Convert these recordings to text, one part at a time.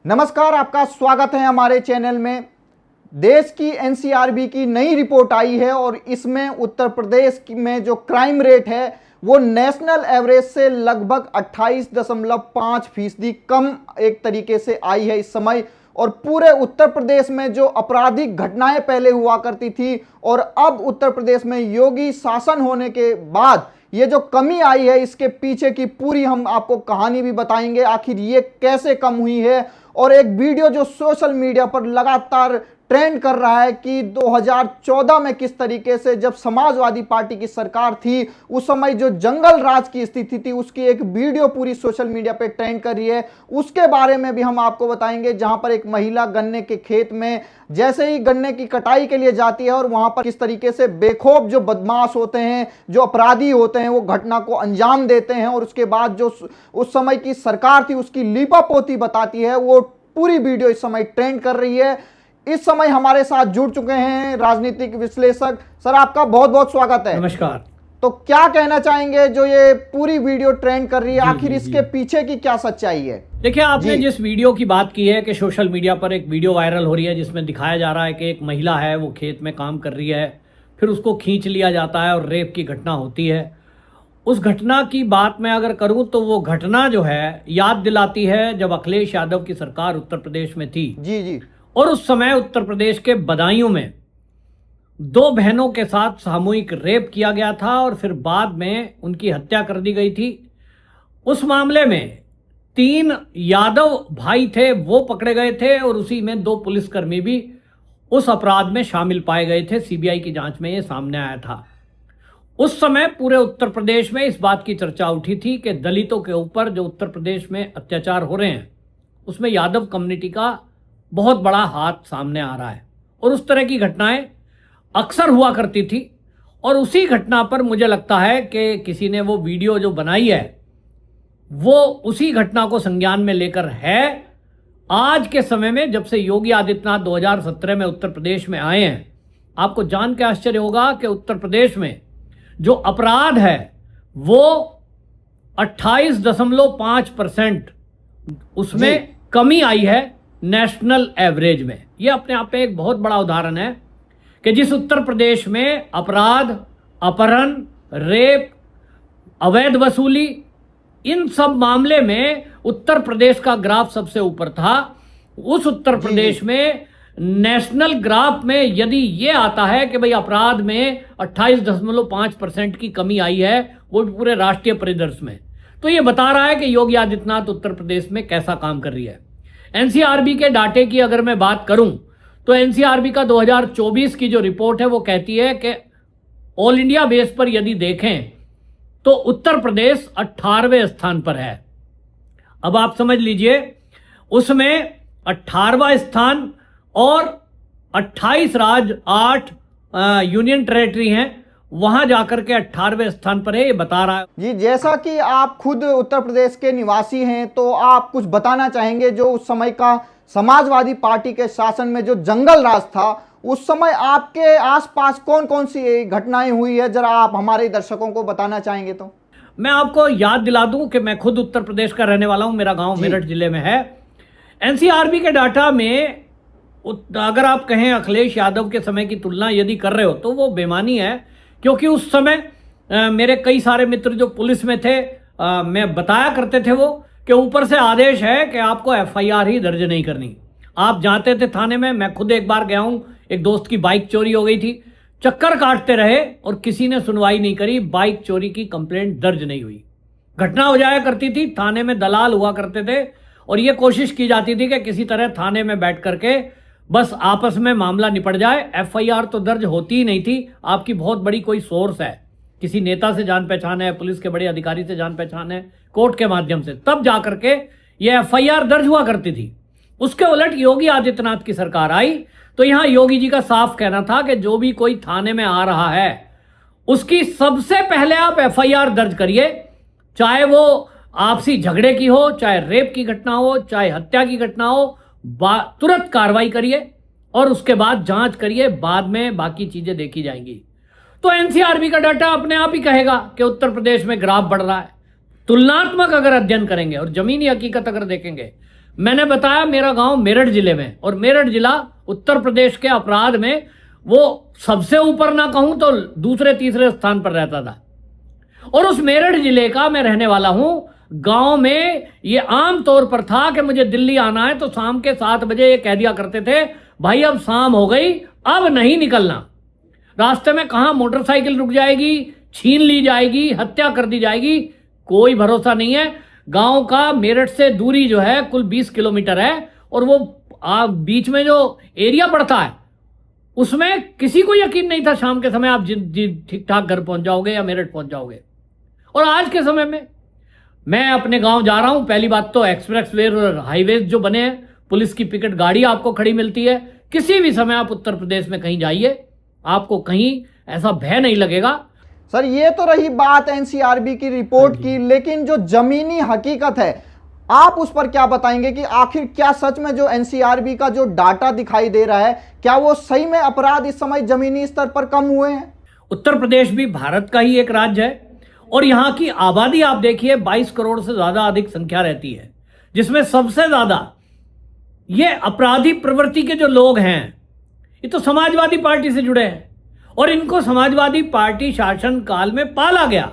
नमस्कार, आपका स्वागत है हमारे चैनल में। देश की एनसीआरबी की नई रिपोर्ट आई है और इसमें उत्तर प्रदेश में जो क्राइम रेट है वो नेशनल एवरेज से लगभग 28.5% कम एक तरीके से आई है इस समय। और पूरे उत्तर प्रदेश में जो आपराधिक घटनाएं पहले हुआ करती थी और अब उत्तर प्रदेश में योगी शासन होने के बाद ये जो कमी आई है, इसके पीछे की पूरी हम आपको कहानी भी बताएंगे, आखिर ये कैसे कम हुई है। और एक वीडियो जो सोशल मीडिया पर लगातार ट्रेंड कर रहा है कि 2014 में किस तरीके से जब समाजवादी पार्टी की सरकार थी उस समय जो जंगल राज की स्थिति थी, उसकी एक वीडियो पूरी सोशल मीडिया पे ट्रेंड कर रही है। उसके बारे में भी हम आपको बताएंगे, जहां पर एक महिला गन्ने के खेत में जैसे ही गन्ने की कटाई के लिए जाती है और वहां पर किस तरीके से बेखौफ जो बदमाश होते हैं, जो अपराधी होते हैं, वो घटना को अंजाम देते हैं। और उसके बाद जो उस समय की सरकार थी उसकी लीपापोती बताती है। वो पूरी वीडियो इस समय ट्रेंड कर रही है। इस समय हमारे साथ जुड़ चुके हैं राजनीतिक विश्लेषक। सर, आपका बहुत बहुत स्वागत है। नमस्कार। तो क्या कहना चाहेंगे जो ये पूरी वीडियो ट्रेंड कर रही है, आखिर इसके पीछे की क्या सच्चाई है? देखिए, आपने जिस वीडियो की बात की है कि सोशल मीडिया पर एक वीडियो वायरल हो रही है जिसमें दिखाया जा रहा है कि एक महिला है, वो खेत में काम कर रही है, फिर उसको खींच लिया जाता है और रेप की घटना होती है। उस घटना की बात मैं अगर करूं तो वो घटना जो है याद दिलाती है जब अखिलेश यादव की सरकार उत्तर प्रदेश में थी। जी। और उस समय उत्तर प्रदेश के बदायूं में 2 बहनों के साथ सामूहिक रेप किया गया था और फिर बाद में उनकी हत्या कर दी गई थी। उस मामले में 3 यादव भाई थे, वो पकड़े गए थे और उसी में 2 पुलिसकर्मी भी उस अपराध में शामिल पाए गए थे। सीबीआई की जांच में ये सामने आया था। उस समय पूरे उत्तर प्रदेश में इस बात की चर्चा उठी थी कि दलितों के ऊपर जो उत्तर प्रदेश में अत्याचार हो रहे हैं उसमें यादव कम्युनिटी का बहुत बड़ा हाथ सामने आ रहा है। और उस तरह की घटनाएं अक्सर हुआ करती थी। और उसी घटना पर मुझे लगता है कि किसी ने वो वीडियो जो बनाई है वो उसी घटना को संज्ञान में लेकर है। आज के समय में जब से योगी आदित्यनाथ 2017 में उत्तर प्रदेश में आए हैं, आपको जान के आश्चर्य होगा कि उत्तर प्रदेश में जो अपराध है वो 28.5% उसमें कमी आई है नेशनल एवरेज में। यह अपने आप में एक बहुत बड़ा उदाहरण है कि जिस उत्तर प्रदेश में अपराध, अपहरण, रेप, अवैध वसूली, इन सब मामले में उत्तर प्रदेश का ग्राफ सबसे ऊपर था, उस उत्तर प्रदेश में नेशनल ग्राफ में यदि ये आता है कि भाई अपराध में 28.5% की कमी आई है, वो भी पूरे राष्ट्रीय परिदृश्य में, तो ये बता रहा है कि योगी आदित्यनाथ उत्तर प्रदेश में कैसा काम कर रही है। एनसीआरबी के डाटे की अगर मैं बात करूं तो एनसीआरबी का 2024 की जो रिपोर्ट है वो कहती है कि ऑल इंडिया बेस पर यदि देखें तो उत्तर प्रदेश 18वें स्थान पर है। अब आप समझ लीजिए, उसमें 18वां स्थान और 28 राज्य, 8 यूनियन टेरेटरी हैं, वहां जाकर के 18वें स्थान पर है। ये बता रहा है जी। जैसा कि आप खुद उत्तर प्रदेश के निवासी हैं, तो आप कुछ बताना चाहेंगे जो उस समय का समाजवादी पार्टी के शासन में जो जंगल राज था, उस समय आपके आसपास कौन कौन सी घटनाएं हुई है, जरा आप हमारे दर्शकों को बताना चाहेंगे? तो मैं आपको याद दिला दूं कि मैं खुद उत्तर प्रदेश का रहने वाला हूं, मेरा गांव मेरठ जिले में है। एनसीआरबी के डाटा में अगर आप कहें अखिलेश यादव के समय की तुलना यदि कर रहे हो तो वो बेमानी है, क्योंकि उस समय मेरे कई सारे मित्र जो पुलिस में थे, मैं बताया करते थे वो कि ऊपर से आदेश है कि आपको एफआईआर ही दर्ज नहीं करनी। आप जाते थे थाने में, मैं खुद एक बार गया हूं, एक दोस्त की बाइक चोरी हो गई थी, चक्कर काटते रहे और किसी ने सुनवाई नहीं करी, बाइक चोरी की कंप्लेंट दर्ज नहीं हुई। घटना हो जाया करती थी, थाने में दलाल हुआ करते थे और ये कोशिश की जाती थी कि किसी तरह थाने में बैठ करके बस आपस में मामला निपट जाए। एफआईआर तो दर्ज होती ही नहीं थी। आपकी बहुत बड़ी कोई सोर्स है, किसी नेता से जान पहचान है, पुलिस के बड़े अधिकारी से जान पहचान है, कोर्ट के माध्यम से, तब जाकर के ये एफआईआर दर्ज हुआ करती थी। उसके उलट योगी आदित्यनाथ की सरकार आई तो यहां योगी जी का साफ कहना था कि जो भी कोई थाने में आ रहा है उसकी सबसे पहले आप एफआईआर दर्ज करिए, चाहे वो आपसी झगड़े की हो, चाहे रेप की घटना हो, चाहे हत्या की घटना हो, तुरंत कार्रवाई करिए और उसके बाद जांच करिए, बाद में बाकी चीजें देखी जाएंगी। तो एनसीआरबी का डाटा अपने आप ही कहेगा कि उत्तर प्रदेश में ग्राफ बढ़ रहा है। तुलनात्मक अगर अध्ययन करेंगे और जमीनी हकीकत अगर देखेंगे, मैंने बताया मेरा गांव मेरठ जिले में, और मेरठ जिला उत्तर प्रदेश के अपराध में वो सबसे ऊपर ना कहूं तो दूसरे तीसरे स्थान पर रहता था। और उस मेरठ जिले का मैं रहने वाला हूं। गांव में ये आम तौर पर था कि मुझे दिल्ली आना है तो शाम के 7 बजे ये कह दिया करते थे, भाई अब शाम हो गई, अब नहीं निकलना। रास्ते में कहां मोटरसाइकिल रुक जाएगी, छीन ली जाएगी, हत्या कर दी जाएगी, कोई भरोसा नहीं है। गांव का मेरठ से दूरी जो है कुल 20 किलोमीटर है, और वो बीच में जो एरिया पड़ता है उसमें किसी को यकीन नहीं था शाम के समय आप ठीक ठाक घर पहुंच जाओगे या मेरठ पहुंच जाओगे। और आज के समय में मैं अपने गांव जा रहा हूं, पहली बात तो एक्सप्रेस वे और हाईवे जो बने हैं, पुलिस की पिकेट गाड़ी आपको खड़ी मिलती है। किसी भी समय आप उत्तर प्रदेश में कहीं जाइए, आपको कहीं ऐसा भय नहीं लगेगा। सर ये तो रही बात एनसीआरबी की रिपोर्ट की, लेकिन जो जमीनी हकीकत है आप उस पर क्या बताएंगे कि आखिर क्या सच में जो एनसीआरबी का जो डाटा दिखाई दे रहा है, क्या वो सही में अपराध इस समय जमीनी स्तर पर कम हुए हैं? उत्तर प्रदेश भी भारत का ही एक राज्य है, और यहां की आबादी आप देखिए 22 करोड़ से ज्यादा अधिक संख्या रहती है, जिसमें सबसे ज्यादा ये अपराधी प्रवृत्ति के जो लोग हैं ये तो समाजवादी पार्टी से जुड़े हैं, और इनको समाजवादी पार्टी शासन काल में पाला गया।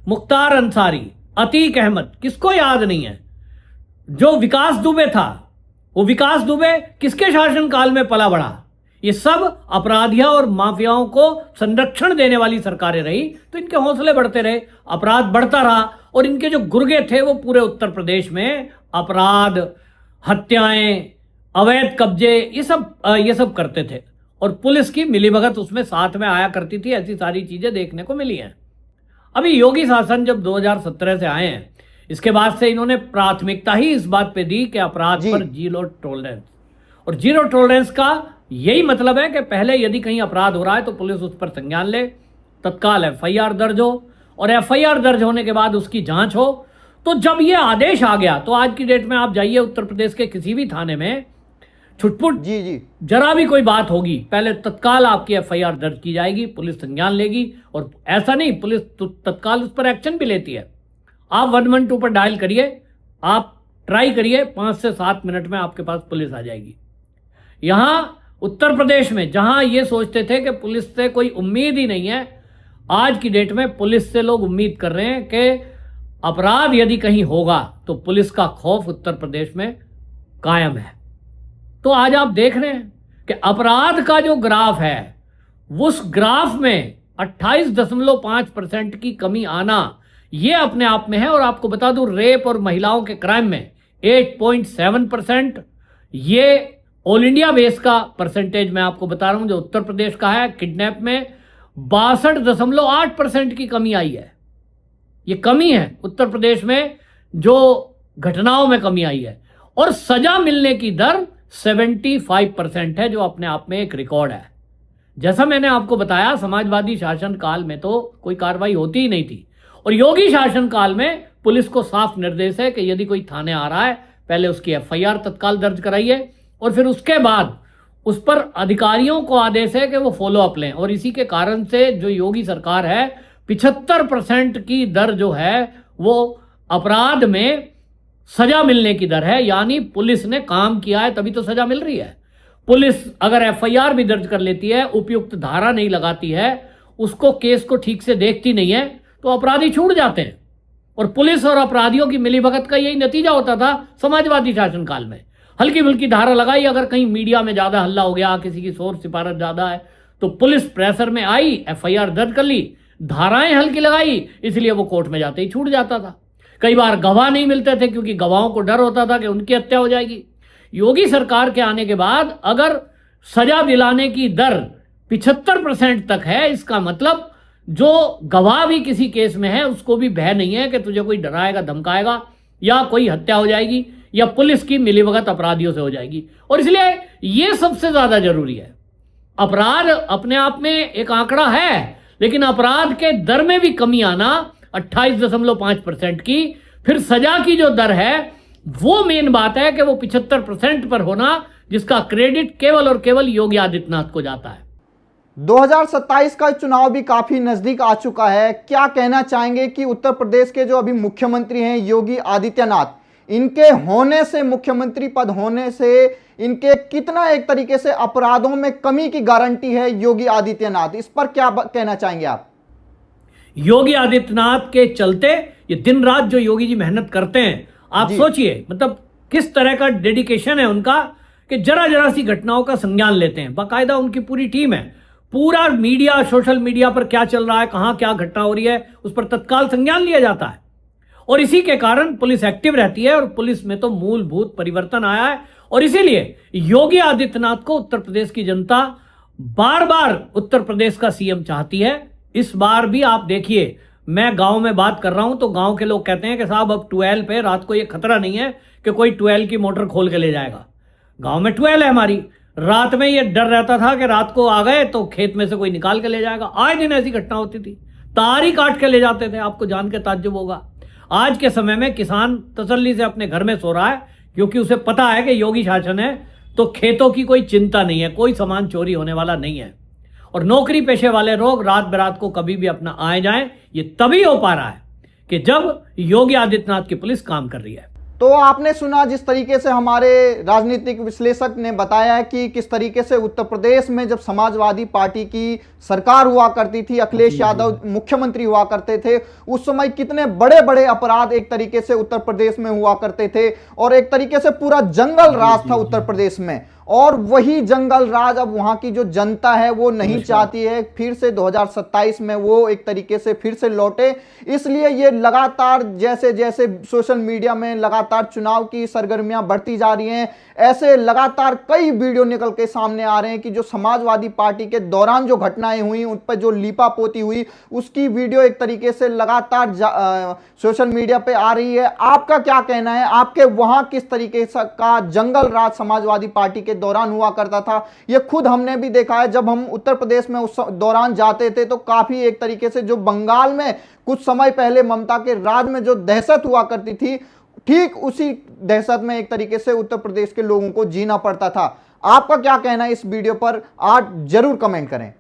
मुख्तार अंसारी, अतीक अहमद, किसको याद नहीं है? जो विकास दुबे था, वो विकास दुबे किसके शासन काल में पला बढ़ा? ये सब अपराधियों और माफियाओं को संरक्षण देने वाली सरकारें रही, तो इनके हौसले बढ़ते रहे, अपराध बढ़ता रहा, और इनके जो गुर्गे थे वो पूरे उत्तर प्रदेश में अपराध, हत्याएं, अवैध कब्जे, ये सब करते थे, और पुलिस की मिलीभगत उसमें साथ में आया करती थी। ऐसी सारी चीजें देखने को मिली हैं। अभी योगी शासन जब 2017 से आए हैं, इसके बाद से इन्होंने प्राथमिकता ही इस बात पे दी कि अपराध पर जीरो टॉलरेंस, और जीरो टॉलरेंस का यही मतलब है कि पहले यदि कहीं अपराध हो रहा है तो पुलिस उस पर संज्ञान ले, तत्काल एफआईआर दर्ज हो, और एफआईआर दर्ज होने के बाद उसकी जांच हो। तो जब ये आदेश आ गया तो आज की डेट में आप जाइए उत्तर प्रदेश के किसी भी थाने में, छुटपुट जरा भी कोई बात होगी, पहले तत्काल आपकी एफआईआर दर्ज की जाएगी, पुलिस संज्ञान लेगी, और ऐसा नहीं, पुलिस तत्काल उस पर एक्शन भी लेती है। आप 112 पर डायल करिए, आप ट्राई करिए, 5 से 7 मिनट में आपके पास पुलिस आ जाएगी। यहां उत्तर प्रदेश में जहां ये सोचते थे कि पुलिस से कोई उम्मीद ही नहीं है, आज की डेट में पुलिस से लोग उम्मीद कर रहे हैं कि अपराध यदि कहीं होगा तो पुलिस का खौफ उत्तर प्रदेश में कायम है। तो आज आप देख रहे हैं कि अपराध का जो ग्राफ है, उस ग्राफ में 28.5% की कमी आना ये अपने आप में है। और आपको बता दूं, रेप और महिलाओं के क्राइम में 8.7%, ये ऑल इंडिया बेस का परसेंटेज मैं आपको बता रहा हूं जो उत्तर प्रदेश का है। किडनैप में 62.8% की कमी आई है। ये कमी है उत्तर प्रदेश में, जो घटनाओं में कमी आई है। और सजा मिलने की दर 75% है, जो अपने आप में एक रिकॉर्ड है। जैसा मैंने आपको बताया, समाजवादी शासन काल में तो कोई कार्रवाई होती ही नहीं थी, और योगी शासन काल में पुलिस को साफ निर्देश है कि यदि कोई थाने आ रहा है, पहले उसकी एफआईआर तत्काल दर्ज कराइए, और फिर उसके बाद उस पर अधिकारियों को आदेश है कि वो फॉलो अप लें। और इसी के कारण से जो योगी सरकार है, 75% की दर जो है वो अपराध में सजा मिलने की दर है। यानी पुलिस ने काम किया है तभी तो सजा मिल रही है। पुलिस अगर एफआईआर भी दर्ज कर लेती है, उपयुक्त धारा नहीं लगाती है, उसको केस को ठीक से देखती नहीं है, तो अपराधी छूट जाते हैं। और पुलिस और अपराधियों की मिलीभगत का यही नतीजा होता था समाजवादी शासन काल में। हल्की फुल्की धारा लगाई, अगर कहीं मीडिया में ज्यादा हल्ला हो गया, किसी की शोर सिफारत ज्यादा है, तो पुलिस प्रेशर में आई, एफआईआर दर्ज कर ली, धाराएं हल्की लगाई, इसलिए वो कोर्ट में जाते ही छूट जाता था। कई बार गवाह नहीं मिलते थे क्योंकि गवाहों को डर होता था कि उनकी हत्या हो जाएगी। योगी सरकार के आने के बाद अगर सजा दिलाने की दर 75% तक है, इसका मतलब जो गवाह भी किसी केस में है उसको भी भय नहीं है कि तुझे कोई डराएगा धमकाएगा या कोई हत्या हो जाएगी या पुलिस की मिलीभगत अपराधियों से हो जाएगी। और इसलिए ये सबसे ज्यादा जरूरी है। अपराध अपने आप में एक आंकड़ा है, लेकिन अपराध के दर में भी कमी आना 28.5% की, फिर सजा की जो दर है वो मेन बात है कि वो 75% पर होना, जिसका क्रेडिट केवल और केवल योगी आदित्यनाथ को जाता है। 2027 का चुनाव भी काफी नजदीक आ चुका है। क्या कहना चाहेंगे कि उत्तर प्रदेश के जो अभी मुख्यमंत्री हैं योगी आदित्यनाथ, इनके होने से, मुख्यमंत्री पद होने से इनके कितना एक तरीके से अपराधों में कमी की गारंटी है योगी आदित्यनाथ, इस पर क्या कहना चाहेंगे आप? योगी आदित्यनाथ के चलते ये दिन रात जो योगी जी मेहनत करते हैं, आप सोचिए मतलब किस तरह का डेडिकेशन है उनका कि जरा जरा सी घटनाओं का संज्ञान लेते हैं। बाकायदा उनकी पूरी टीम है, पूरा मीडिया, सोशल मीडिया पर क्या चल रहा है, कहां क्या घटना हो रही है, उस पर तत्काल संज्ञान लिया जाता है और इसी के कारण पुलिस एक्टिव रहती है और पुलिस में तो मूलभूत परिवर्तन आया है। और इसीलिए योगी आदित्यनाथ को उत्तर प्रदेश की जनता बार बार उत्तर प्रदेश का सीएम चाहती है। इस बार भी आप देखिए, मैं गांव में बात कर रहा हूं तो गांव के लोग कहते हैं कि साहब अब ट्वेल्व पे रात को ये खतरा नहीं है कि कोई ट्वेल्व की मोटर खोल के ले जाएगा। गांव में ट्वेल्व है हमारी, रात में ये डर रहता था कि रात को आ गए तो खेत में से कोई निकाल के ले जाएगा। आए दिन ऐसी घटना होती थी, तार ही काट के ले जाते थे। आपको जान के ताज्जुब होगा, आज के समय में किसान तसल्ली से अपने घर में सो रहा है क्योंकि उसे पता है कि योगी शासन है तो खेतों की कोई चिंता नहीं है, कोई सामान चोरी होने वाला नहीं है। और नौकरी पेशे वाले लोग रात बेरात को कभी भी अपना आए जाएं, ये तभी हो पा रहा है कि जब योगी आदित्यनाथ की पुलिस काम कर रही है। तो आपने सुना जिस तरीके से हमारे राजनीतिक विश्लेषक ने बताया है कि किस तरीके से उत्तर प्रदेश में जब समाजवादी पार्टी की सरकार हुआ करती थी, अखिलेश यादव मुख्यमंत्री हुआ करते थे, उस समय कितने बड़े बड़े अपराध एक तरीके से उत्तर प्रदेश में हुआ करते थे और एक तरीके से पूरा जंगल राज था उत्तर प्रदेश में। और वही जंगल राज अब वहां की जो जनता है वो नहीं चाहती है फिर से 2027 में वो एक तरीके से फिर से लौटे। इसलिए ये लगातार जैसे जैसे सोशल मीडिया में लगातार चुनाव की सरगर्मियां बढ़ती जा रही हैं, ऐसे लगातार कई वीडियो निकल के सामने आ रहे हैं कि जो समाजवादी पार्टी के दौरान जो घटनाएं हुई, उन पर जो लीपापोती हुई, उसकी वीडियो एक तरीके से लगातार सोशल मीडिया पे आ रही है। आपका क्या कहना है? आपके वहां किस तरीके का जंगल राज समाजवादी पार्टी के दौरान हुआ करता था? ये खुद हमने भी देखा है, जब हम उत्तर प्रदेश में उस दौरान जाते थे तो काफी एक तरीके से जो बंगाल में कुछ समय पहले ममता के राज में जो दहशत हुआ करती थी, ठीक उसी दहशत में एक तरीके से उत्तर प्रदेश के लोगों को जीना पड़ता था। आपका क्या कहना है इस वीडियो पर? आप जरूर कमेंट करें।